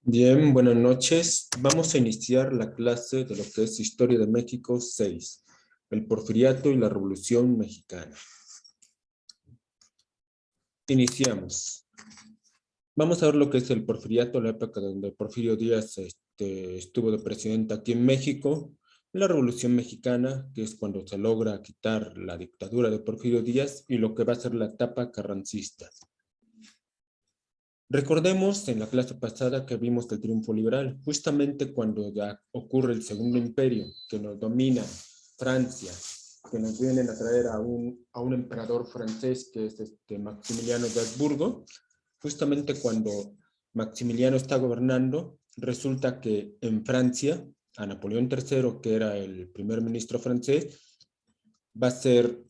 Bien, buenas noches. Vamos a iniciar la clase de lo que es Historia de México 6, el Porfiriato y la Revolución Mexicana. Iniciamos. Vamos a ver lo que es el Porfiriato, la época donde Porfirio Díaz estuvo de presidente aquí en México, la Revolución Mexicana, que es cuando se logra quitar la dictadura de Porfirio Díaz, y lo que va a ser la etapa carrancista. Recordemos en la clase pasada que vimos el triunfo liberal, justamente cuando ya ocurre el Segundo Imperio, que nos domina Francia, que nos vienen a traer a un emperador francés que es Maximiliano de Habsburgo. Justamente cuando Maximiliano está gobernando, resulta que en Francia, a Napoleón III, que era el primer ministro francés, va a ser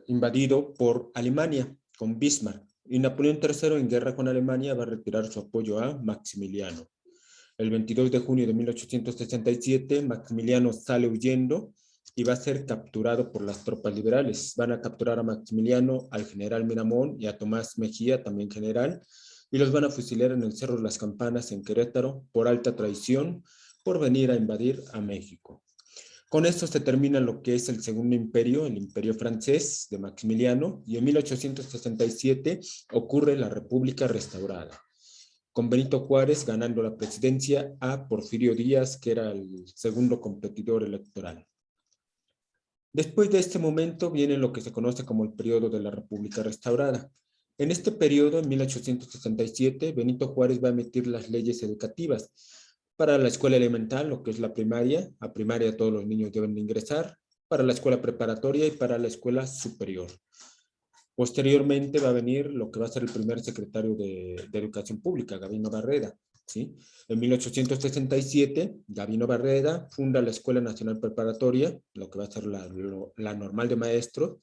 invadido por Alemania, con Bismarck. Y Napoleón III, en guerra con Alemania, va a retirar su apoyo a Maximiliano. El 22 de junio de 1867, Maximiliano sale huyendo y va a ser capturado por las tropas liberales. Van a capturar a Maximiliano, al general Miramón y a Tomás Mejía, también general, y los van a fusilar en el Cerro de las Campanas, en Querétaro, por alta traición, por venir a invadir a México. Con esto se termina lo que es el Segundo Imperio, el Imperio francés de Maximiliano, y en 1867 ocurre la República restaurada, con Benito Juárez ganando la presidencia a Porfirio Díaz, que era el segundo competidor electoral. Después de este momento viene lo que se conoce como el periodo de la República restaurada. En este periodo, en 1867, Benito Juárez va a emitir las leyes educativas para la escuela elemental, lo que es la primaria. A primaria todos los niños deben de ingresar, para la escuela preparatoria y para la escuela superior. Posteriormente va a venir lo que va a ser el primer secretario de Educación Pública, Gabino Barreda, ¿sí? En 1867, Gabino Barreda funda la Escuela Nacional Preparatoria, lo que va a ser la normal de maestros,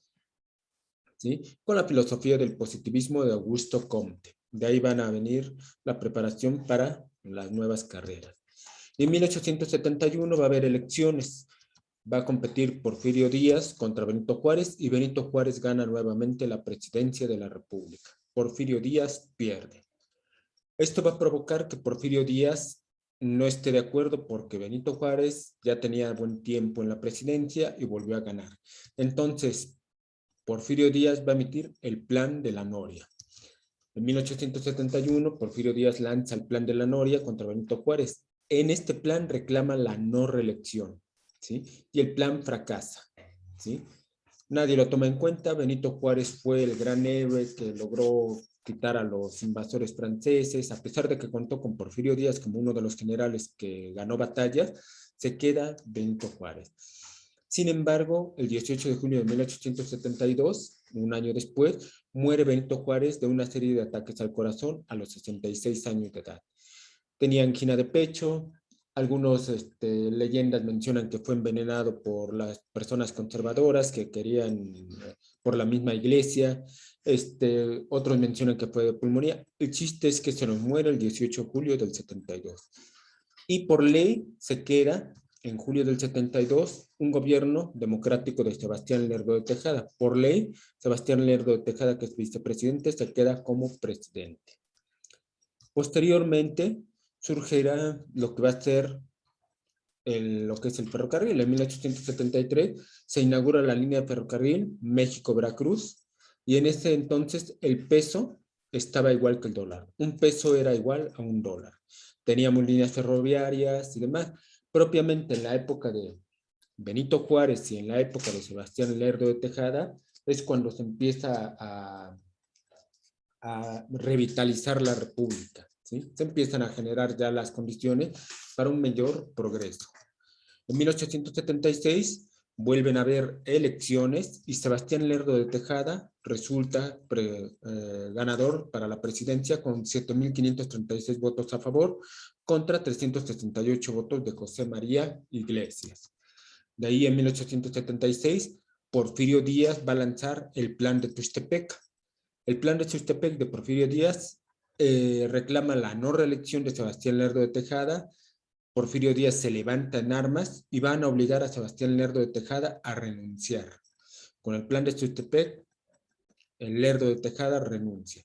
¿sí? Con la filosofía del positivismo de Augusto Comte. De ahí van a venir la preparación para las nuevas carreras. Y en 1871 va a haber elecciones. Va a competir Porfirio Díaz contra Benito Juárez y Benito Juárez gana nuevamente la presidencia de la República. Porfirio Díaz pierde. Esto va a provocar que Porfirio Díaz no esté de acuerdo porque Benito Juárez ya tenía buen tiempo en la presidencia y volvió a ganar. Entonces, Porfirio Díaz va a emitir el Plan de la Noria. En 1871, Porfirio Díaz lanza el Plan de la Noria contra Benito Juárez. En este plan reclama la no reelección, ¿sí? Y el plan fracasa, ¿sí? Nadie lo toma en cuenta. Benito Juárez fue el gran héroe que logró quitar a los invasores franceses, a pesar de que contó con Porfirio Díaz como uno de los generales que ganó batallas, se queda Benito Juárez. Sin embargo, el 18 de junio de 1872, un año después, muere Benito Juárez de una serie de ataques al corazón a los 66 años de edad. Tenía angina de pecho, algunos leyendas mencionan que fue envenenado por las personas conservadoras que querían, por la misma iglesia, otros mencionan que fue de pulmonía. El chiste es que se nos muere el 18 de julio del 72. Y por ley se queda en julio del 72 un gobierno democrático de Sebastián Lerdo de Tejada. Por ley, Sebastián Lerdo de Tejada, que es vicepresidente, se queda como presidente. Posteriormente surgirá lo que va a ser lo que es el ferrocarril. En 1873 se inaugura la línea de ferrocarril México-Veracruz y en ese entonces el peso estaba igual que el dólar. Un peso era igual a un dólar. Teníamos líneas ferroviarias y demás. Propiamente en la época de Benito Juárez y en la época de Sebastián Lerdo de Tejada es cuando se empieza a revitalizar la República, ¿sí? Se empiezan a generar ya las condiciones para un mayor progreso. En 1876 vuelven a haber elecciones y Sebastián Lerdo de Tejada resulta ganador para la presidencia con 7.536 votos a favor contra 368 votos de José María Iglesias. De ahí en 1876 Porfirio Díaz va a lanzar el plan de Tuxtepec. El plan de Tuxtepec de Porfirio Díaz reclama la no reelección de Sebastián Lerdo de Tejada. Porfirio Díaz se levanta en armas y van a obligar a Sebastián Lerdo de Tejada a renunciar. Con el plan de Tuxtepec, el Lerdo de Tejada renuncia.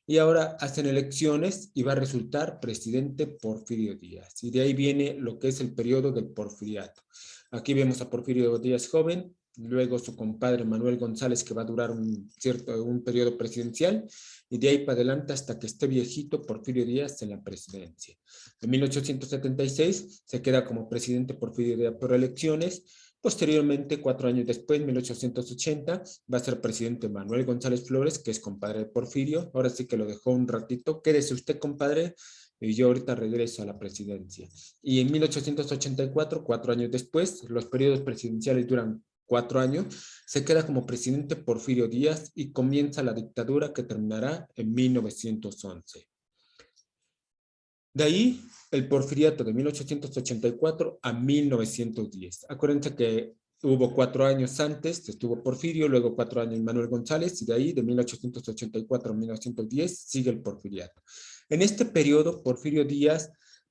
y ahora hacen elecciones y va a resultar presidente Porfirio Díaz. Y de ahí viene lo que es el periodo del porfiriato. Aquí vemos a Porfirio Díaz joven, luego su compadre Manuel González, que va a durar un periodo presidencial, y de ahí para adelante hasta que esté viejito Porfirio Díaz en la presidencia. En 1876 se queda como presidente Porfirio Díaz por elecciones. Posteriormente, 4 años después, en 1880, va a ser presidente Manuel González Flores, que es compadre de Porfirio. Ahora sí que lo dejó un ratito. Quédese usted, compadre, y yo ahorita regreso a la presidencia. Y en 1884, 4 años después, los periodos presidenciales duran 4 años, se queda como presidente Porfirio Díaz y comienza la dictadura que terminará en 1911. De ahí el porfiriato de 1884 a 1910. Acuérdense que hubo 4 años antes, estuvo Porfirio, luego 4 años Manuel González, y de ahí de 1884 a 1910 sigue el porfiriato. En este periodo, Porfirio Díaz,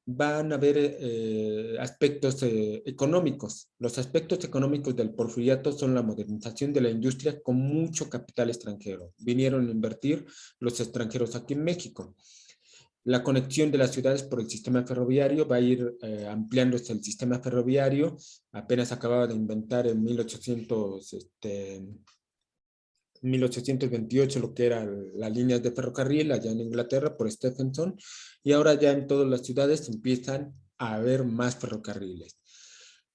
van a haber aspectos económicos. Los aspectos económicos del porfiriato son la modernización de la industria con mucho capital extranjero. Vinieron a invertir los extranjeros aquí en México. La conexión de las ciudades por el sistema ferroviario va a ir ampliándose el sistema ferroviario. Apenas acababa de inventar en 1828 lo que eran las líneas de ferrocarril allá en Inglaterra por Stephenson, y ahora ya en todas las ciudades empiezan a haber más ferrocarriles.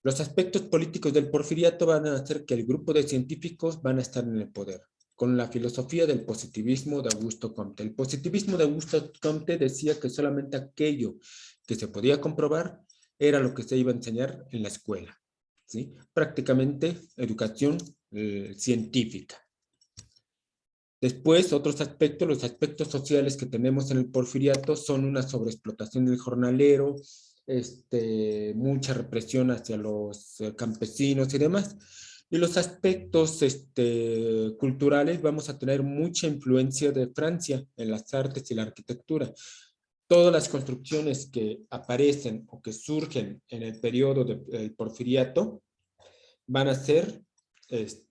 Los aspectos políticos del porfiriato van a hacer que el grupo de científicos van a estar en el poder, con la filosofía del positivismo de Augusto Comte. El positivismo de Augusto Comte decía que solamente aquello que se podía comprobar era lo que se iba a enseñar en la escuela, ¿sí? Prácticamente educación científica. Después, otros aspectos, los aspectos sociales que tenemos en el porfiriato son una sobreexplotación del jornalero, mucha represión hacia los campesinos y demás. Y los aspectos culturales, vamos a tener mucha influencia de Francia en las artes y la arquitectura. Todas las construcciones que aparecen o que surgen en el periodo del porfiriato van a ser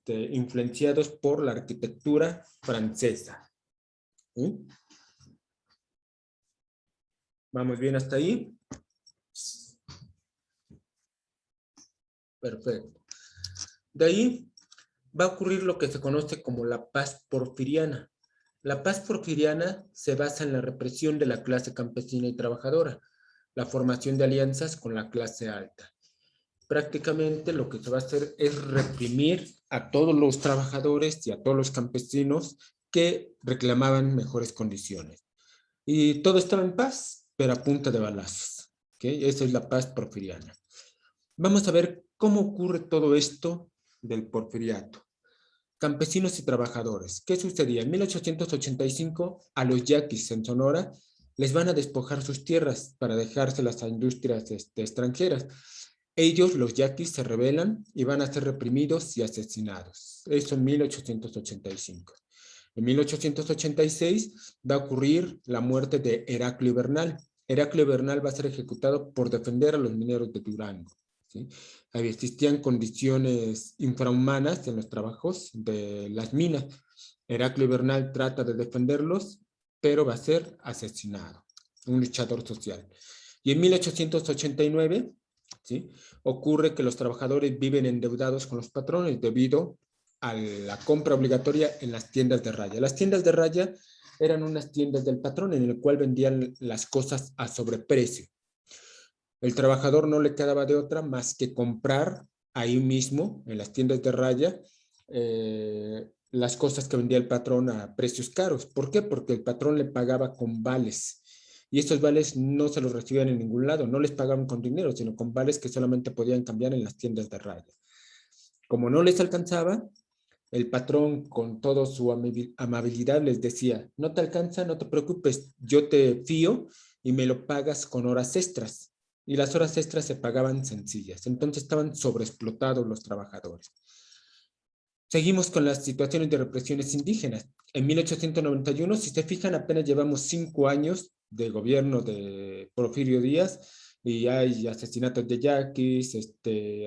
influenciados por la arquitectura francesa. ¿Sí? ¿Vamos bien hasta ahí? Perfecto. De ahí va a ocurrir lo que se conoce como la paz porfiriana. La paz porfiriana se basa en la represión de la clase campesina y trabajadora, la formación de alianzas con la clase alta. Prácticamente lo que se va a hacer es reprimir a todos los trabajadores y a todos los campesinos que reclamaban mejores condiciones. Y todo estaba en paz, pero a punta de balazos. ¿Okay? Esa es la paz porfiriana. Vamos a ver cómo ocurre todo esto del porfiriato. Campesinos y trabajadores. ¿Qué sucedía? En 1885 a los yaquis en Sonora les van a despojar sus tierras para dejárselas a industrias extranjeras. Ellos, los yaquis, se rebelan y van a ser reprimidos y asesinados. Eso en 1885. En 1886 va a ocurrir la muerte de Heraclio Bernal. Heraclio Bernal va a ser ejecutado por defender a los mineros de Durango. ¿Sí? Existían condiciones infrahumanas en los trabajos de las minas. Heraclio Bernal trata de defenderlos, pero va a ser asesinado, un luchador social. Y en 1889, ¿sí?, ocurre que los trabajadores viven endeudados con los patrones debido a la compra obligatoria en las tiendas de raya. Las tiendas de raya eran unas tiendas del patrón en el cual vendían las cosas a sobreprecio. El trabajador no le quedaba de otra más que comprar ahí mismo, en las tiendas de raya, las cosas que vendía el patrón a precios caros. ¿Por qué? Porque el patrón le pagaba con vales. Y estos vales no se los recibían en ningún lado, no les pagaban con dinero, sino con vales que solamente podían cambiar en las tiendas de raya. Como no les alcanzaba, el patrón con toda su amabilidad les decía, no te alcanza, no te preocupes, yo te fío y me lo pagas con horas extras. Y las horas extras se pagaban sencillas. Entonces estaban sobreexplotados los trabajadores. Seguimos con las situaciones de represiones indígenas. En 1891, si se fijan, apenas llevamos 5 años de gobierno de Porfirio Díaz y hay asesinatos de yaquis,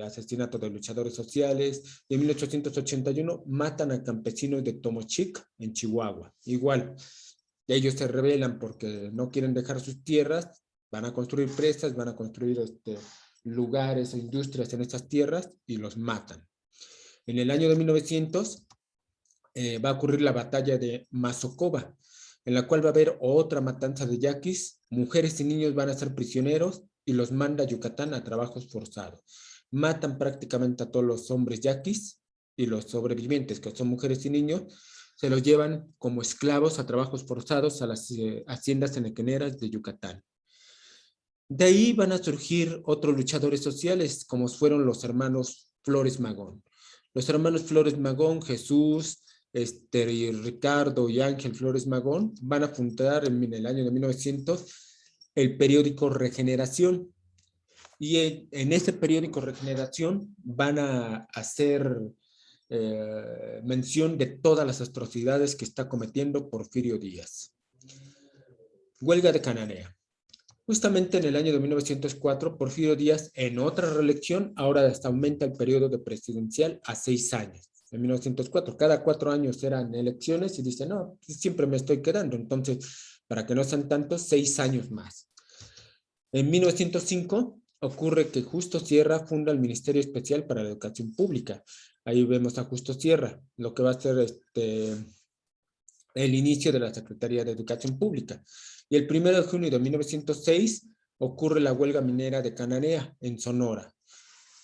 asesinatos de luchadores sociales. Y en 1881 matan a campesinos de Tomochic, en Chihuahua. Igual, Ellos se rebelan porque no quieren dejar sus tierras, van a construir presas, van a construir lugares o industrias en estas tierras y los matan. En el año de 1900 va a ocurrir la batalla de Mazocova, en la cual va a haber otra matanza de yaquis, mujeres y niños van a ser prisioneros y los manda a Yucatán a trabajos forzados. Matan prácticamente a todos los hombres yaquis y los sobrevivientes, que son mujeres y niños, se los llevan como esclavos a trabajos forzados a las haciendas enequeneras de Yucatán. De ahí van a surgir otros luchadores sociales, como fueron los hermanos Flores Magón. Los hermanos Flores Magón, Jesús, y Ricardo y Ángel Flores Magón, van a fundar en el año de 1900 el periódico Regeneración. Y en ese periódico Regeneración van a hacer mención de todas las atrocidades que está cometiendo Porfirio Díaz. Huelga de Cananea. Justamente en el año de 1904, Porfirio Díaz, en otra reelección, ahora hasta aumenta el periodo de presidencial a 6 años. En 1904, cada 4 años eran elecciones y dice, no, siempre me estoy quedando. Entonces, para que no sean tantos, 6 años más. En 1905 ocurre que Justo Sierra funda el Ministerio Especial para la Educación Pública. Ahí vemos a Justo Sierra, lo que va a ser el inicio de la Secretaría de Educación Pública. Y el 1 de junio de 1906 ocurre la huelga minera de Cananea, en Sonora.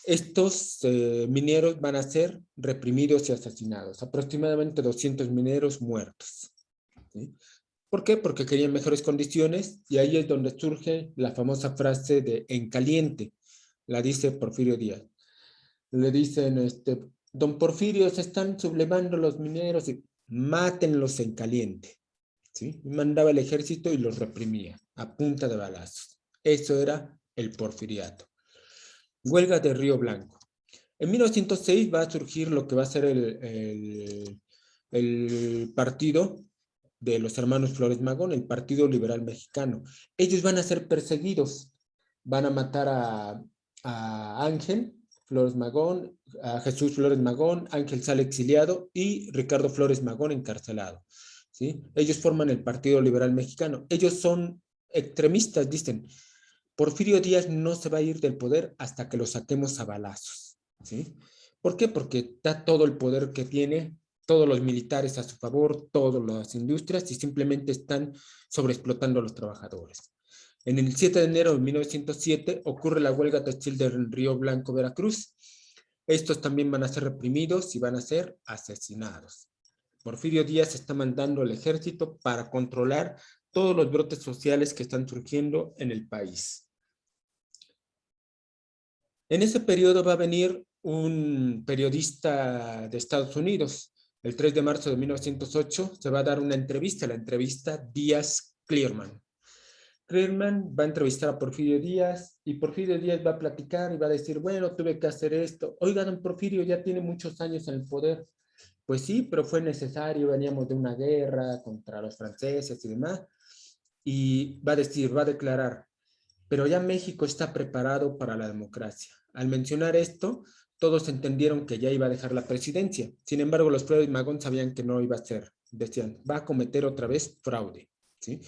Estos mineros van a ser reprimidos y asesinados. Aproximadamente 200 mineros muertos. ¿Sí? ¿Por qué? Porque querían mejores condiciones y ahí es donde surge la famosa frase de en caliente. La dice Porfirio Díaz. Le dicen, don Porfirio, se están sublevando los mineros y mátenlos en caliente. ¿Sí? Mandaba el ejército y los reprimía a punta de balazos. Eso era el porfiriato. Huelga de Río Blanco. En 1906 va a surgir lo que va a ser el partido de los hermanos Flores Magón, el Partido Liberal Mexicano. Ellos van a ser perseguidos, van a matar a Ángel Flores Magón, a Jesús Flores Magón, Ángel sale exiliado y Ricardo Flores Magón encarcelado. ¿Sí? Ellos forman el Partido Liberal Mexicano. Ellos son extremistas, dicen. Porfirio Díaz no se va a ir del poder hasta que lo saquemos a balazos. ¿Sí? ¿Por qué? Porque está todo el poder que tiene, todos los militares a su favor, todas las industrias y simplemente están sobreexplotando a los trabajadores. En el 7 de enero de 1907 ocurre la huelga textil de Río Blanco, Veracruz. Estos también van a ser reprimidos y van a ser asesinados. Porfirio Díaz está mandando al ejército para controlar todos los brotes sociales que están surgiendo en el país. En ese periodo va a venir un periodista de Estados Unidos. El 3 de marzo de 1908 se va a dar una entrevista, la entrevista Díaz-Clearman. Clearman va a entrevistar a Porfirio Díaz y Porfirio Díaz va a platicar y va a decir, bueno, tuve que hacer esto. Oiga, don Porfirio ya tiene muchos años en el poder. Pues sí, pero fue necesario, veníamos de una guerra contra los franceses y demás. Y va a decir, va a declarar, pero ya México está preparado para la democracia. Al mencionar esto, todos entendieron que ya iba a dejar la presidencia. Sin embargo, los Flores Magón sabían que no iba a ser. Decían, va a cometer otra vez fraude. ¿Sí?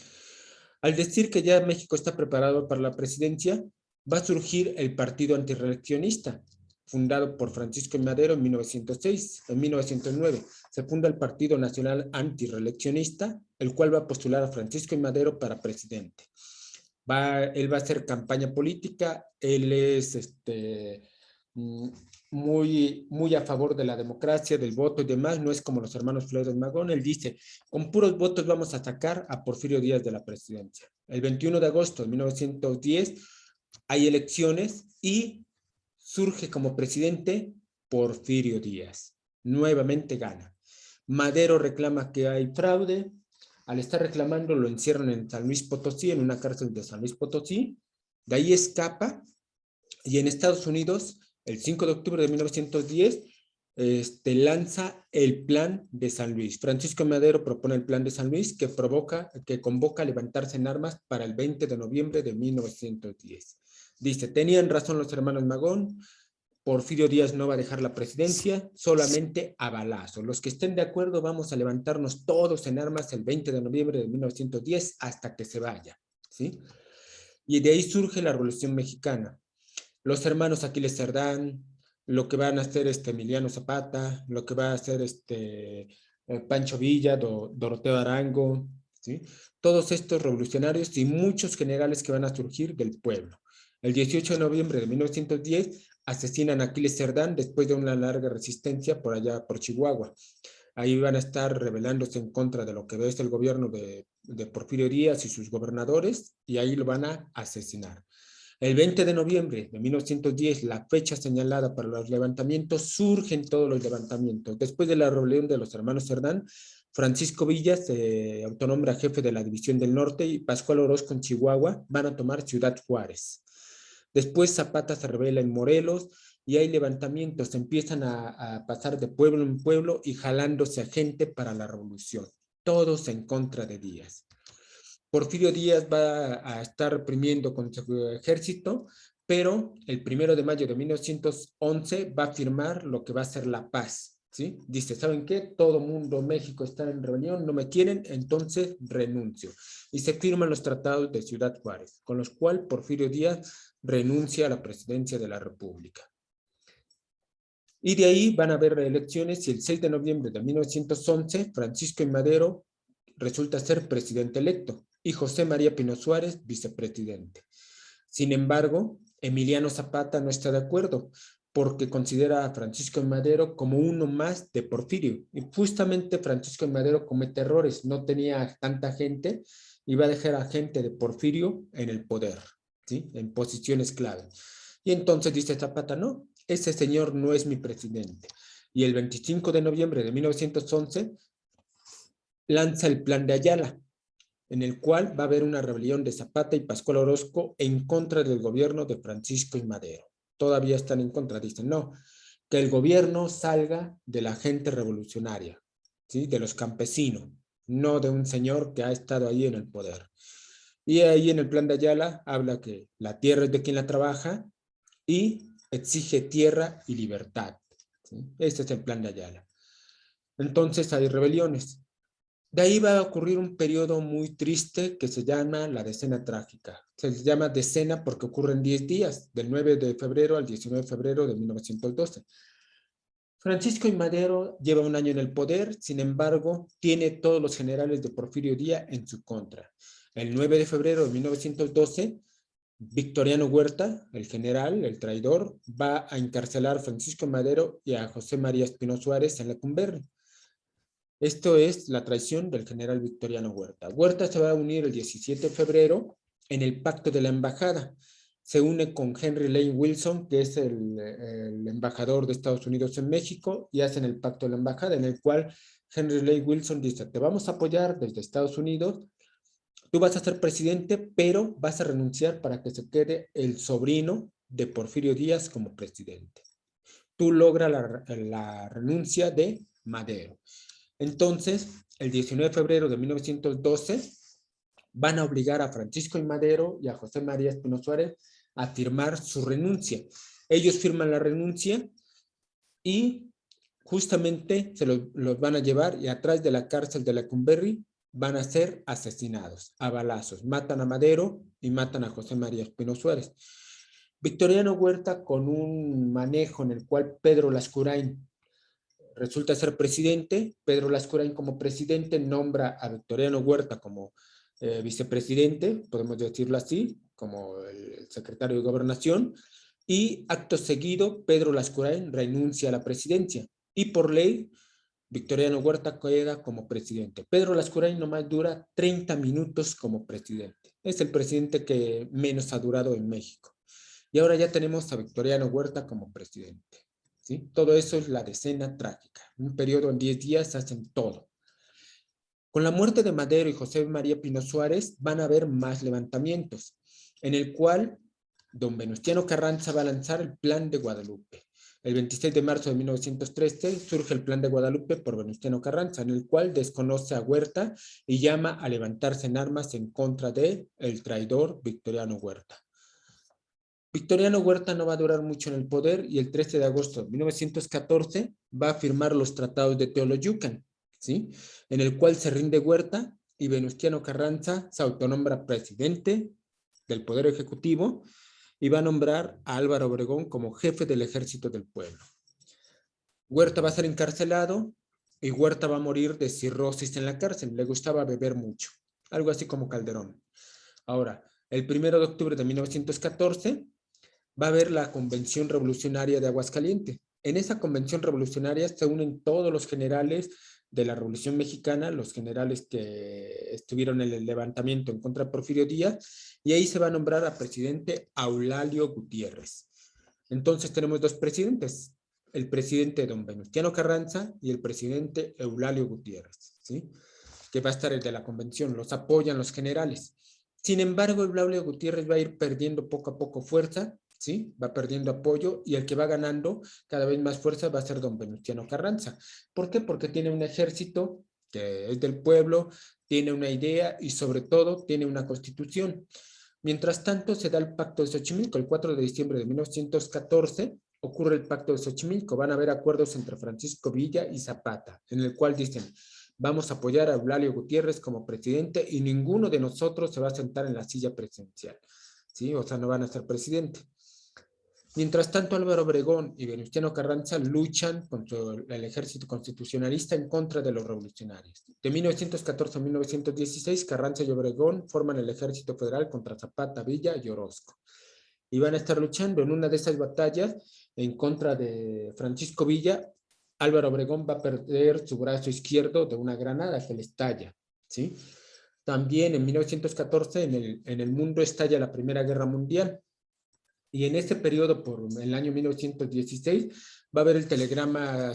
Al decir que ya México está preparado para la presidencia, va a surgir el Partido Antirreeleccionista, fundado por Francisco I. Madero en 1906. En 1909 se funda el Partido Nacional Antirreeleccionista, el cual va a postular a Francisco I. Madero para presidente. Él va a hacer campaña política, él es muy a favor de la democracia, del voto y demás, no es como los hermanos Flores Magón. Él dice, con puros votos vamos a sacar a Porfirio Díaz de la presidencia. El 21 de agosto de 1910 hay elecciones y surge como presidente Porfirio Díaz. Nuevamente gana. Madero reclama que hay fraude. Al estar reclamando, lo encierran en San Luis Potosí, en una cárcel de San Luis Potosí. De ahí escapa y en Estados Unidos, el 5 de octubre de 1910, lanza el Plan de San Luis. Francisco Madero propone el Plan de San Luis que convoca a levantarse en armas para el 20 de noviembre de 1910. Dice, tenían razón los hermanos Magón, Porfirio Díaz no va a dejar la presidencia, solamente a balazos. Los que estén de acuerdo vamos a levantarnos todos en armas el 20 de noviembre de 1910 hasta que se vaya, ¿sí? Y de ahí surge la Revolución Mexicana. Los hermanos Aquiles Cerdán, lo que van a hacer Emiliano Zapata, lo que va a hacer Pancho Villa, Doroteo Arango, ¿sí? Todos estos revolucionarios y muchos generales que van a surgir del pueblo. El 18 de noviembre de 1910 asesinan a Aquiles Cerdán después de una larga resistencia por allá por Chihuahua. Ahí van a estar rebelándose en contra de lo que es el gobierno de Porfirio Díaz y sus gobernadores, y ahí lo van a asesinar. El 20 de noviembre de 1910, la fecha señalada para los levantamientos, surgen todos los levantamientos. Después de la rebelión de los hermanos Cerdán, Francisco Villa se autonombra jefe de la División del Norte y Pascual Orozco en Chihuahua van a tomar Ciudad Juárez. Después Zapata se rebela en Morelos y hay levantamientos, se empiezan a pasar de pueblo en pueblo y jalándose a gente para la revolución. Todos en contra de Díaz. Porfirio Díaz va a estar reprimiendo con su ejército, pero el 1 de mayo de 1911 va a firmar lo que va a ser la paz, ¿sí? Dice, ¿saben qué? Todo mundo, México está en rebelión, no me quieren, entonces renuncio. Y se firman los tratados de Ciudad Juárez, con los cuales Porfirio Díaz renuncia a la presidencia de la República. Y de ahí van a haber elecciones y el 6 de noviembre de 1911, Francisco I. Madero resulta ser presidente electo y José María Pino Suárez vicepresidente. Sin embargo, Emiliano Zapata no está de acuerdo porque considera a Francisco I. Madero como uno más de Porfirio. Y justamente Francisco I. Madero comete errores, no tenía tanta gente y va a dejar a gente de Porfirio en el poder, ¿sí? En posiciones clave. Y entonces dice Zapata, no, ese señor no es mi presidente. Y el 25 de noviembre de 1911 lanza el Plan de Ayala, en el cual va a haber una rebelión de Zapata y Pascual Orozco en contra del gobierno de Francisco I. Madero. Todavía están en contra, dicen, no, que el gobierno salga de la gente revolucionaria, ¿sí? De los campesinos, no de un señor que ha estado ahí en el poder. Y ahí en el Plan de Ayala habla que la tierra es de quien la trabaja y exige tierra y libertad, ¿sí? Este es el Plan de Ayala. Entonces hay rebeliones. De ahí va a ocurrir un periodo muy triste que se llama la Decena Trágica. Se llama Decena porque ocurren 10 días, del 9 de febrero al 19 de febrero de 1912. Francisco I. Madero lleva un año en el poder, sin embargo, tiene todos los generales de Porfirio Díaz en su contra. El 9 de febrero de 1912, Victoriano Huerta, el general, el traidor, va a encarcelar a Francisco I. Madero y a José María Espino Suárez en Lecumberri. Esto es la traición del general Victoriano Huerta. Huerta se va a unir el 17 de febrero en el pacto de la embajada. Se une con Henry Lane Wilson, que es el embajador de Estados Unidos en México, y hacen el pacto de la embajada, en el cual Henry Lane Wilson dice, te vamos a apoyar desde Estados Unidos, tú vas a ser presidente, pero vas a renunciar para que se quede el sobrino de Porfirio Díaz como presidente. Tú logras la renuncia de Madero. Entonces, el 19 de febrero de 1912, van a obligar a Francisco I. Madero y a José María Espino Suárez a firmar su renuncia. Ellos firman la renuncia y justamente se los van a llevar y atrás de la cárcel de Lecumberri van a ser asesinados a balazos. Matan a Madero y matan a José María Espino Suárez. Victoriano Huerta, con un manejo en el cual Pedro Lascurain resulta ser presidente, Pedro Lascurain como presidente nombra a Victoriano Huerta como vicepresidente, podemos decirlo así, como el secretario de Gobernación, y acto seguido Pedro Lascurain renuncia a la presidencia y por ley Victoriano Huerta queda como presidente. Pedro Lascurain nomás dura 30 minutos como presidente. Es el presidente que menos ha durado en México. Y ahora ya tenemos a Victoriano Huerta como presidente, ¿sí? Todo eso es la Decena Trágica. Un periodo en 10 días hacen todo. Con la muerte de Madero y José María Pino Suárez van a haber más levantamientos, en el cual don Venustiano Carranza va a lanzar el Plan de Guadalupe. El 26 de marzo de 1913 surge el Plan de Guadalupe por Venustiano Carranza, en el cual desconoce a Huerta y llama a levantarse en armas en contra de el traidor Victoriano Huerta. Victoriano Huerta no va a durar mucho en el poder y el 13 de agosto de 1914 va a firmar los tratados de Teoloyucan, ¿sí? En el cual se rinde Huerta y Venustiano Carranza se autonombra presidente del Poder Ejecutivo y va a nombrar a Álvaro Obregón como jefe del Ejército del Pueblo. Huerta va a ser encarcelado y Huerta va a morir de cirrosis en la cárcel. Le gustaba beber mucho, algo así como Calderón. Ahora, el 1 de octubre de 1914 va a haber la Convención Revolucionaria de Aguascalientes. En esa convención revolucionaria se unen todos los generales de la Revolución Mexicana, los generales que estuvieron en el levantamiento en contra de Porfirio Díaz, y ahí se va a nombrar a presidente Eulalio Gutiérrez. Entonces tenemos dos presidentes, el presidente don Venustiano Carranza y el presidente Eulalio Gutiérrez, ¿sí? Que va a estar el de la convención, los apoyan los generales. Sin embargo, Eulalio Gutiérrez va a ir perdiendo poco a poco fuerza, ¿sí? Va perdiendo apoyo y el que va ganando cada vez más fuerza va a ser don Venustiano Carranza. ¿Por qué? Porque tiene un ejército que es del pueblo, tiene una idea y sobre todo tiene una constitución. Mientras tanto, se da el Pacto de Xochimilco. El 4 de diciembre de 1914 ocurre el Pacto de Xochimilco. Van a haber acuerdos entre Francisco Villa y Zapata, en el cual dicen, vamos a apoyar a Eulalio Gutiérrez como presidente y ninguno de nosotros se va a sentar en la silla presidencial, ¿sí? O sea, no van a ser presidente. Mientras tanto, Álvaro Obregón y Venustiano Carranza luchan contra el ejército constitucionalista en contra de los revolucionarios. De 1914 a 1916, Carranza y Obregón forman el ejército federal contra Zapata, Villa y Orozco. Y van a estar luchando en una de esas batallas en contra de Francisco Villa. Álvaro Obregón va a perder su brazo izquierdo de una granada que le estalla, ¿sí? También en 1914 en el mundo estalla la Primera Guerra Mundial. Y en ese periodo, por el año 1916, va a haber el telegrama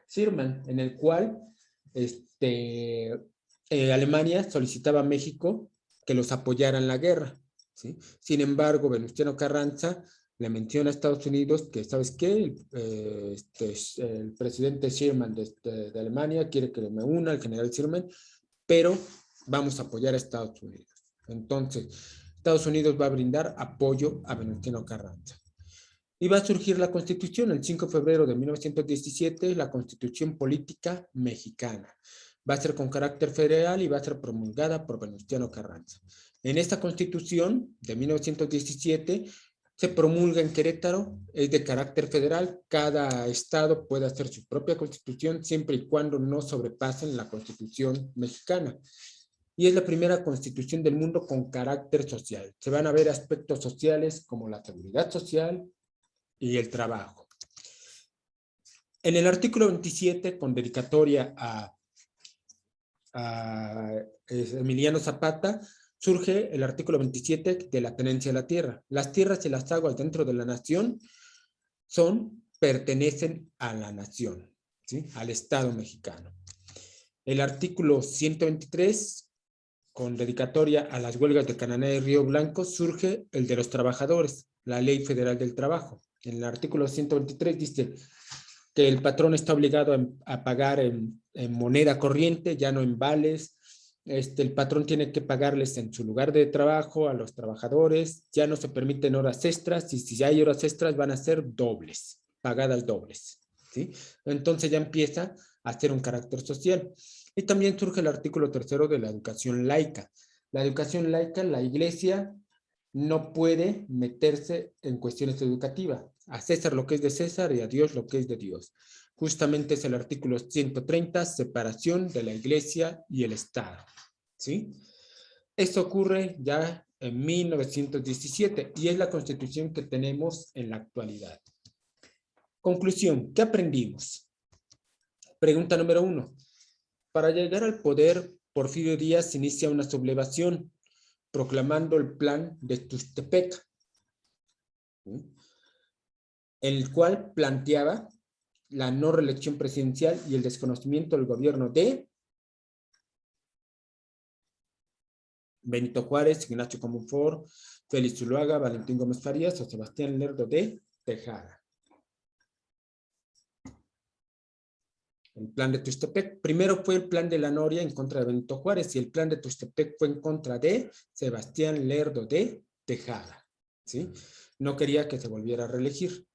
Sherman, en el cual Alemania solicitaba a México que los apoyara en la guerra, ¿sí? Sin embargo, Venustiano Carranza le menciona a Estados Unidos que, ¿sabes qué? El presidente Sherman de Alemania quiere que me una, el general Sherman, pero vamos a apoyar a Estados Unidos. Entonces, Estados Unidos va a brindar apoyo a Venustiano Carranza. Y va a surgir la Constitución el 5 de febrero de 1917, la Constitución Política Mexicana. Va a ser con carácter federal y va a ser promulgada por Venustiano Carranza. En esta Constitución de 1917 se promulga en Querétaro, es de carácter federal, cada estado puede hacer su propia constitución siempre y cuando no sobrepasen la Constitución mexicana. Y es la primera constitución del mundo con carácter social. Se van a ver aspectos sociales como la seguridad social y el trabajo. En el artículo 27, con dedicatoria a Emiliano Zapata, surge el artículo 27 de la tenencia de la tierra. Las tierras y las aguas dentro de la nación pertenecen a la nación, ¿sí? Al Estado mexicano. El artículo 123, con dedicatoria a las huelgas de Cananea y Río Blanco, surge el de los trabajadores, la Ley Federal del Trabajo. En el artículo 123 dice que el patrón está obligado a pagar en moneda corriente, ya no en vales. El patrón tiene que pagarles en su lugar de trabajo a los trabajadores, ya no se permiten horas extras, y si ya hay horas extras van a ser dobles, pagadas dobles, ¿sí? Entonces ya empieza a ser un carácter social. Y también surge el artículo 3 de la educación laica. La educación laica, la iglesia no puede meterse en cuestiones educativas. A César lo que es de César y a Dios lo que es de Dios. Justamente es el artículo 130, separación de la iglesia y el Estado, ¿sí? Esto ocurre ya en 1917 y es la constitución que tenemos en la actualidad. Conclusión, ¿qué aprendimos? Pregunta número 1. Para llegar al poder, Porfirio Díaz inicia una sublevación, proclamando el plan de Tuxtepec, el cual planteaba la no reelección presidencial y el desconocimiento del gobierno de Benito Juárez, Ignacio Comonfort, Félix Zuluaga, Valentín Gómez Farías o Sebastián Lerdo de Tejada. El plan de Tuxtepec, primero fue el plan de la Noria en contra de Benito Juárez y el plan de Tuxtepec fue en contra de Sebastián Lerdo de Tejada. ¿sí? No quería que se volviera a reelegir.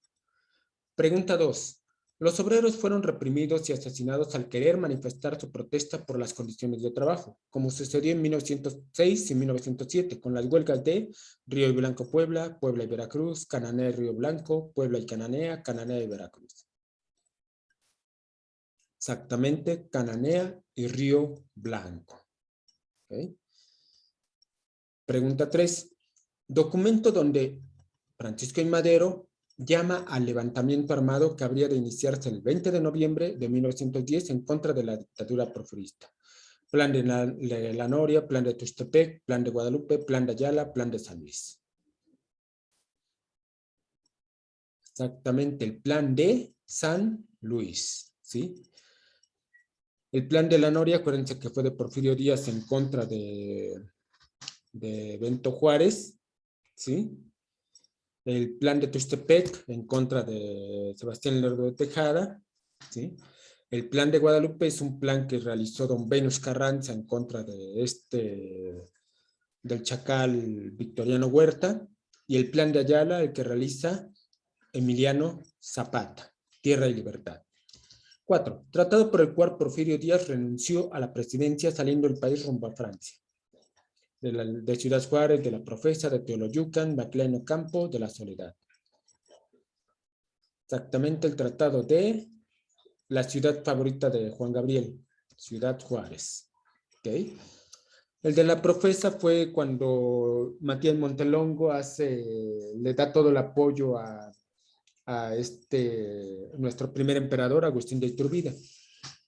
Pregunta 2. Los obreros fueron reprimidos y asesinados al querer manifestar su protesta por las condiciones de trabajo, como sucedió en 1906 y 1907, con las huelgas de Río y Blanco, Puebla, Puebla y Veracruz, Cananea y Río Blanco, Puebla y Cananea, Cananea y Veracruz. Exactamente, Cananea y Río Blanco. ¿Okay? Pregunta 3. Documento donde Francisco I. Madero llama al levantamiento armado que habría de iniciarse el 20 de noviembre de 1910 en contra de la dictadura porfirista. Plan de la Noria, plan de Tuxtepec, plan de Guadalupe, plan de Ayala, plan de San Luis. Exactamente, el plan de San Luis, ¿sí? El plan de la Noria, acuérdense que fue de Porfirio Díaz en contra de Benito Juárez, ¿sí? El plan de Tuxtepec en contra de Sebastián Lerdo de Tejada, ¿sí? El plan de Guadalupe es un plan que realizó don Venus Carranza en contra de del chacal Victoriano Huerta, y el plan de Ayala, el que realiza Emiliano Zapata, Tierra y Libertad. 4. Tratado por el cual Porfirio Díaz renunció a la presidencia saliendo del país rumbo a Francia. De Ciudad Juárez, de la Profesa, de Teoloyucan, Maclean Ocampo, de la Soledad. Exactamente el tratado de la ciudad favorita de Juan Gabriel, Ciudad Juárez. ¿Okay? El de la Profesa fue cuando Matías Montelongo le da todo el apoyo a nuestro primer emperador, Agustín de Iturbide.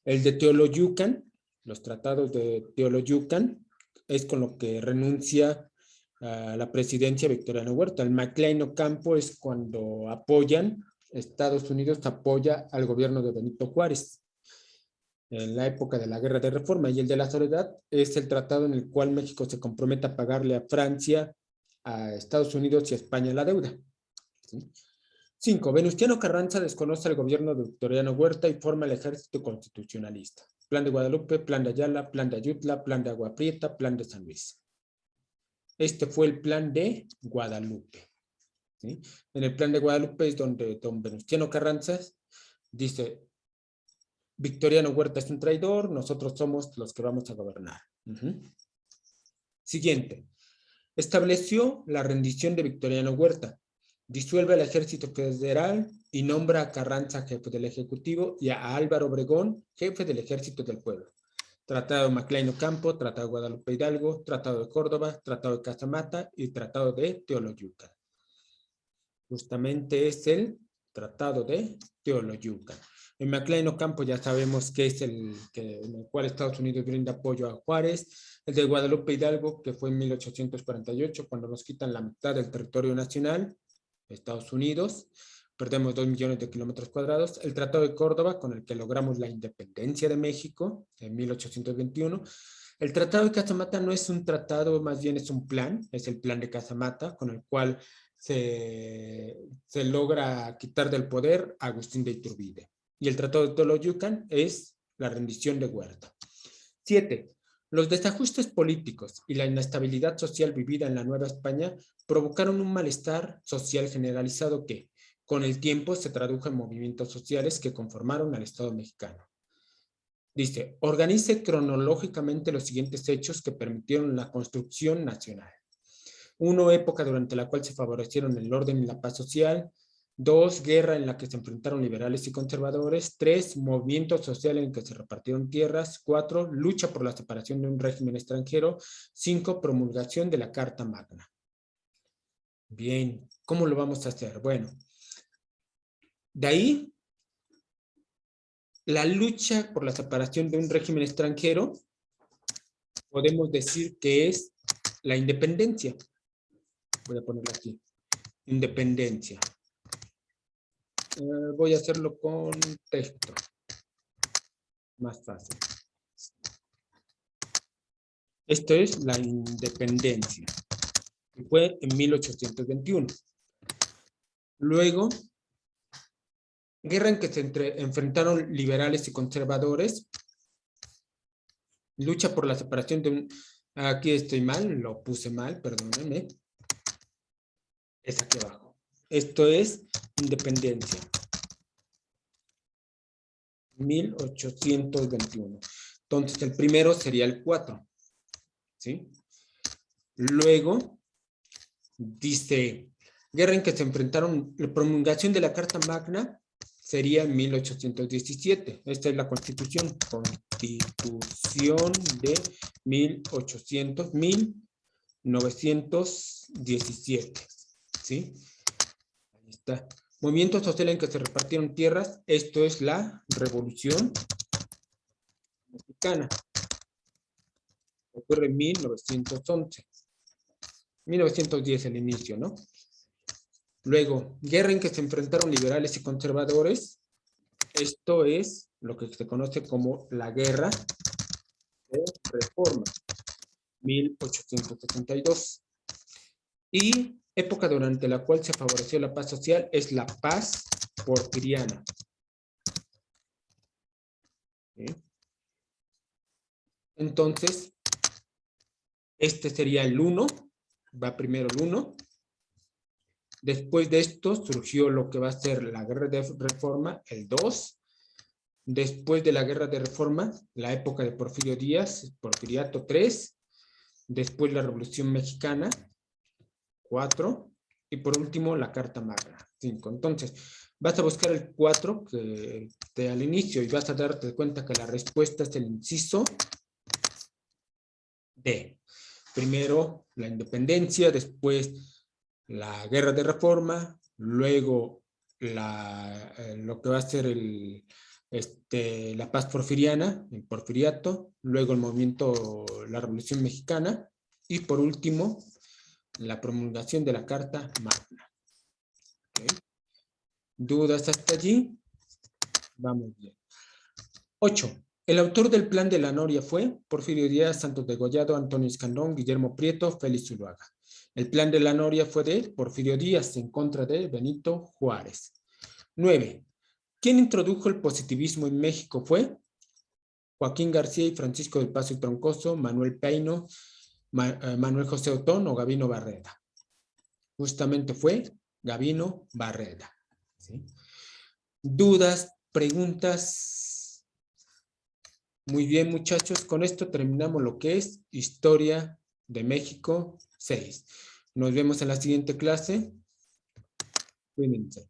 El de Teoloyucan, los tratados de Teoloyucan, es con lo que renuncia a la presidencia Victoriano Huerta. El Maclean Ocampo es cuando Estados Unidos apoya al gobierno de Benito Juárez en la época de la Guerra de Reforma, y el de la Soledad es el tratado en el cual México se compromete a pagarle a Francia, a Estados Unidos y a España la deuda. ¿Sí? 5. Venustiano Carranza desconoce el gobierno de Victoriano Huerta y forma el ejército constitucionalista. Plan de Guadalupe, plan de Ayala, plan de Ayutla, plan de Agua Prieta, plan de San Luis. Este fue el plan de Guadalupe. ¿Sí? En el plan de Guadalupe es donde don Venustiano Carranza dice: Victoriano Huerta es un traidor, nosotros somos los que vamos a gobernar. Siguiente. Estableció la rendición de Victoriano Huerta, disuelve el ejército federal y nombra a Carranza jefe del Ejecutivo y a Álvaro Obregón jefe del Ejército del Pueblo. Tratado de Maclean Ocampo, Tratado de Guadalupe Hidalgo, Tratado de Córdoba, Tratado de Casamata y Tratado de Teoloyucan. Justamente es el Tratado de Teoloyucan. En Maclean Ocampo ya sabemos que es en el cual Estados Unidos brinda apoyo a Juárez. El de Guadalupe Hidalgo, que fue en 1848, cuando nos quitan la mitad del territorio nacional, Estados Unidos, perdemos 2 millones de kilómetros cuadrados. El Tratado de Córdoba, con el que logramos la independencia de México en 1821. El Tratado de Casamata no es un tratado, más bien es un plan, es el plan de Casamata, con el cual se logra quitar del poder a Agustín de Iturbide. Y el Tratado de Teoloyucan es la rendición de Huerta. 7. Los desajustes políticos y la inestabilidad social vivida en la Nueva España provocaron un malestar social generalizado que, con el tiempo, se tradujo en movimientos sociales que conformaron al Estado mexicano. Dice: organice cronológicamente los siguientes hechos que permitieron la construcción nacional. 1. Época durante la cual se favorecieron el orden y la paz social. 2. Guerra en la que se enfrentaron liberales y conservadores. 3. Movimiento social en que se repartieron tierras. 4. Lucha por la separación de un régimen extranjero. 5. Promulgación de la Carta Magna. Bien, ¿cómo lo vamos a hacer? Bueno, de ahí, la lucha por la separación de un régimen extranjero, podemos decir que es la independencia. Voy a ponerlo aquí. Independencia. Voy a hacerlo con texto. Más fácil. Esto es la independencia. Que fue en 1821. Luego, guerra en que se enfrentaron liberales y conservadores. Lucha por la separación de un... Aquí estoy mal, lo puse mal, perdónenme. es aquí abajo. Esto es independencia. 1821. Entonces, el primero sería el 4. ¿Sí? Luego, dice, guerra en que se enfrentaron, la promulgación de la Carta Magna sería en 1817. Esta es la Constitución de 1917. ¿Sí? Ahí está. Movimiento social en que se repartieron tierras. Esto es la Revolución Mexicana. Ocurre en 1911. 1910 el inicio, ¿no? Luego, guerra en que se enfrentaron liberales y conservadores. Esto es lo que se conoce como la Guerra de Reforma, 1872. Y época durante la cual se favoreció la paz social es la paz porfiriana. ¿Sí? Entonces, este sería el 1, va primero el 1. Después de esto surgió lo que va a ser la Guerra de Reforma, el 2. Después de la Guerra de Reforma, la época de Porfirio Díaz, Porfiriato 3. Después la Revolución Mexicana, 4. Y por último, la Carta Magna, 5. Entonces, vas a buscar el 4 que al inicio y vas a darte cuenta que la respuesta es el inciso D. Primero, la independencia, después la Guerra de Reforma, luego lo que va a ser la paz porfiriana, el porfiriato, luego el movimiento, la Revolución Mexicana, y por último, la promulgación de la Carta Magna. ¿Okay? ¿Dudas hasta allí? Vamos bien. 8. El autor del Plan de la Noria fue Porfirio Díaz, Santos Degollado, Antonio Escandón, Guillermo Prieto, Félix Zuluaga. El Plan de la Noria fue de Porfirio Díaz en contra de Benito Juárez. 9. ¿Quién introdujo el positivismo en México? Fue Joaquín García y Francisco del Paso y Troncoso, Manuel Peino, Manuel José Otón o Gabino Barreda. Justamente fue Gabino Barreda. ¿Sí? ¿Dudas? ¿Preguntas? Muy bien, muchachos. Con esto terminamos lo que es Historia de México 6. Nos vemos en la siguiente clase. Cuídense.